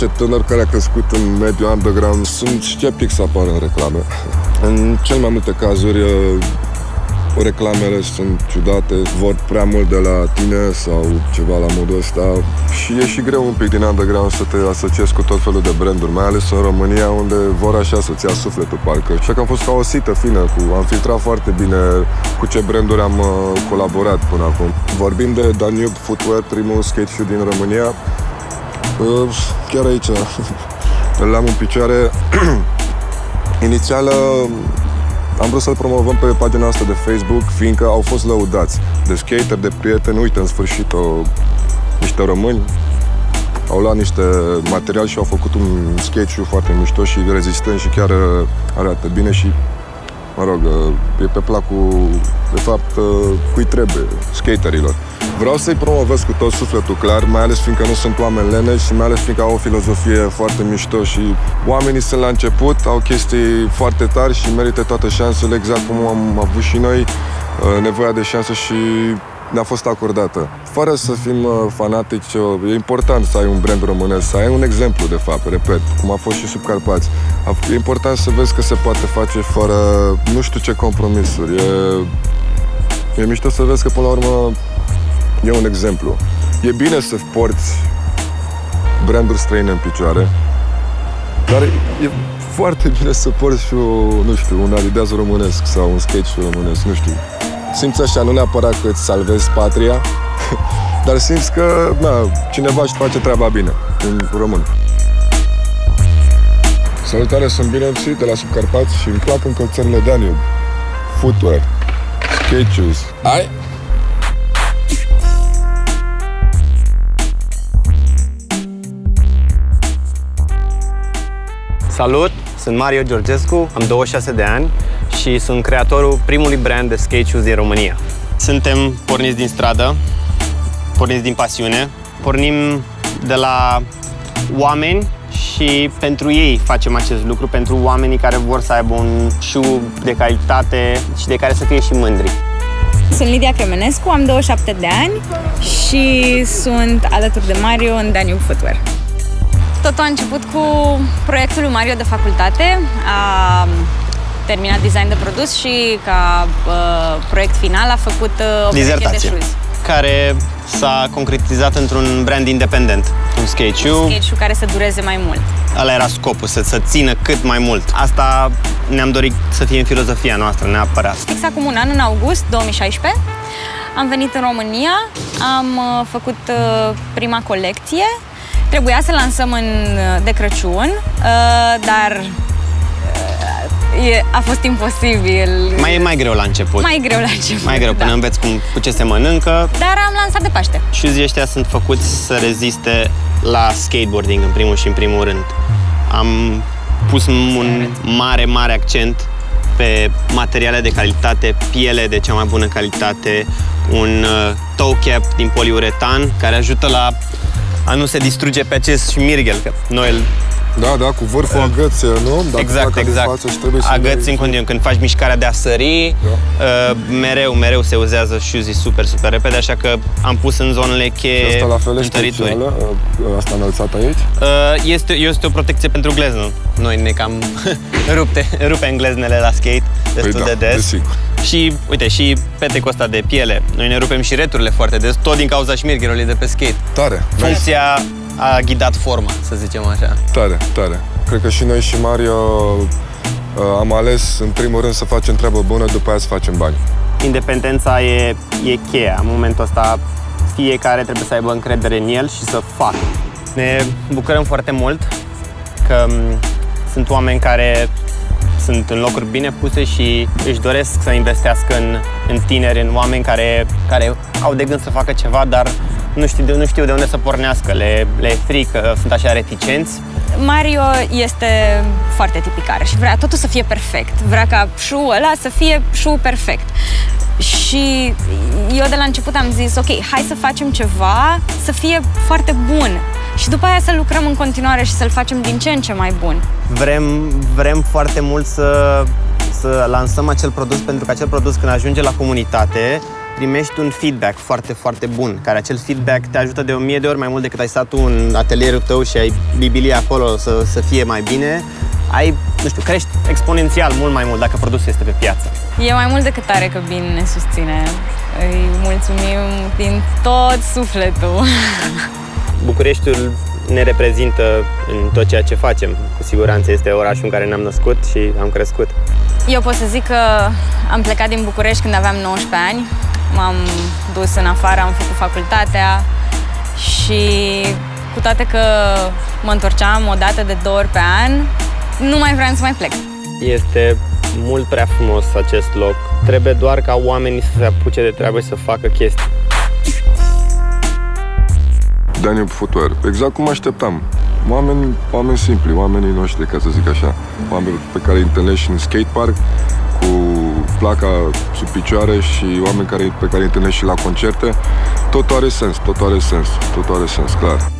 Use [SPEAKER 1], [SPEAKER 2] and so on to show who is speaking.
[SPEAKER 1] orice tânăr care a crescut în mediul underground, sunt sceptic să apară în reclame. În cel mai multe cazuri, reclamele sunt ciudate, vor prea mult de la tine sau ceva la modul ăsta și e și greu un pic din underground să te asociezi cu tot felul de branduri, mai ales în România, unde vor așa să-ți ia sufletul, parcă. Așa că am fost ca o sită fină, am filtrat foarte bine cu ce branduri am colaborat până acum. Vorbim de Danube Footwear, primul skate shoe din România. Chiar aici îl am în picioare. Inițial am vrut să-l promovăm pe pagina noastră de Facebook, fiindcă au fost lăudați de skater, de prieteni. Uite, în sfârșit, niște români au luat niște material și au făcut un skate shoe foarte mișto și rezistent și chiar arată bine și, mă rog, e pe placul, de fapt, cui trebuie, skaterilor. Vreau să-i promovez cu tot sufletul, clar, mai ales fiindcă nu sunt oameni leneși și mai ales fiindcă au o filozofie foarte mișto și oamenii sunt la început, au chestii foarte tari și merită toate șansele, exact cum am avut și noi nevoia de șansă și ne-a fost acordată. Fără să fim fanatici, e important să ai un brand românesc, să ai un exemplu, de fapt, repet, cum a fost și sub Carpați. E important să vezi că se poate face fără nu știu ce compromisuri. E mișto să vezi că, până la urmă, e un exemplu. E bine să porți branduri străine în picioare, dar e foarte bine să porți și nu știu, un Adidas românesc sau un skate shoe românesc, nu știu. Simți așa, nu neapărat că îți salvezi patria, dar simți că cineva își face treaba bine, în român. Salutare, sunt Bine MC de la Subcarpați și îmi plac încălțările Danube Footwear, skate shoes. Hai!
[SPEAKER 2] Salut! Sunt Mario Georgescu, am 26 de ani și sunt creatorul primului brand de skate shoes din România. Suntem porniți din stradă, porniți din pasiune, pornim de la oameni și pentru ei facem acest lucru, pentru oamenii care vor să aibă un shoe de calitate și de care să fie și mândri.
[SPEAKER 3] Sunt Lidia Cremenescu, am 27 de ani și sunt alături de Mario în Danube Footwear. Totul a început cu proiectul lui Mario de facultate. A terminat design de produs și ca proiect final a făcut o pereche de shoes,
[SPEAKER 2] care s-a concretizat într-un brand independent, un skate shoe.
[SPEAKER 3] Un skate shoe care să dureze mai mult.
[SPEAKER 2] Ăla era scopul, să țină cât mai mult. Asta ne-am dorit să fie în filozofia noastră, neapărat.
[SPEAKER 3] Fix acum un an, în august 2016, am venit în România, am făcut prima colecție. Trebuia să lansăm de Crăciun, dar a fost imposibil.
[SPEAKER 2] Mai greu la început.
[SPEAKER 3] Mai greu la început,
[SPEAKER 2] mai greu, până înveți cu ce se mănâncă.
[SPEAKER 3] Dar am lansat de Paște.
[SPEAKER 2] Shoes-ii ăștia sunt făcuți să reziste la skateboarding, în primul și în primul rând. Am pus un mare accent pe materiale de calitate, piele de cea mai bună calitate, un toe cap din poliuretan care ajută la a nu se distruge pe acest șmirghel, că noi îl...
[SPEAKER 1] Da, cu vârful agăți, nu? Dacă
[SPEAKER 2] exact. Agăți în continuu. Când faci mișcarea de a sări, mereu se uzează shoes-ii super repede, așa că am pus în zonele cheie
[SPEAKER 1] asta la fel e specială? Asta înălțat aici?
[SPEAKER 2] Este o protecție pentru gleznă. Noi ne cam rupem gleznele la skate destul de des.
[SPEAKER 1] Desigur.
[SPEAKER 2] Și, uite, și petecul ăsta de piele. Noi ne rupem și returile foarte des, tot din cauza șmirghelului de pe skate.
[SPEAKER 1] Tare!
[SPEAKER 2] Funcția a ghidat forma, să zicem așa.
[SPEAKER 1] Tare. Cred că și noi și Mario am ales, în primul rând, să facem treabă bună, după aia să facem bani.
[SPEAKER 2] Independența e cheia. În momentul ăsta, fiecare trebuie să aibă încredere în el și să facă. Ne bucurăm foarte mult că sunt oameni care sunt în locuri bine puse și își doresc să investească în tineri, în oameni care au de gând să facă ceva, dar nu știu de unde să pornească, le e frică, sunt așa reticenți.
[SPEAKER 3] Mario este foarte tipicar și vrea totul să fie perfect. Vrea ca shoe-ul ăla să fie shoe perfect. Și eu de la început am zis, ok, hai să facem ceva să fie foarte bun. Și după aia să lucrăm în continuare și să-l facem din ce în ce mai bun.
[SPEAKER 2] Vrem foarte mult să lansăm acel produs, pentru că acel produs, când ajunge la comunitate, primești un feedback foarte, foarte bun, care acel feedback te ajută de 1000 de ori mai mult decât ai stat tu în atelierul tău și ai bibilia acolo să fie mai bine. Nu știu, crești exponențial mult mai mult dacă produsul este pe piață.
[SPEAKER 3] E mai mult decât tare că Bin ne susține. Îi mulțumim din tot sufletul.
[SPEAKER 2] Bucureștiul ne reprezintă în tot ceea ce facem. Cu siguranță este orașul în care ne-am născut și am crescut.
[SPEAKER 3] Eu pot să zic că am plecat din București când aveam 19 ani. M-am dus în afară, am făcut facultatea și cu toate că mă întorceam o dată de 2 ori pe an, nu mai vreau să mai plec.
[SPEAKER 2] Este mult prea frumos acest loc. Trebuie doar ca oamenii să se apuce de treabă și să facă chestii.
[SPEAKER 1] Danube Footwear, exact cum așteptam. Oameni simpli, oamenii noștri, ca să zic așa. Oameni pe care îi întâlnești în skatepark, cu placa sub picioare și oameni pe care îi întâlnești și la concerte. Totul are sens, clar.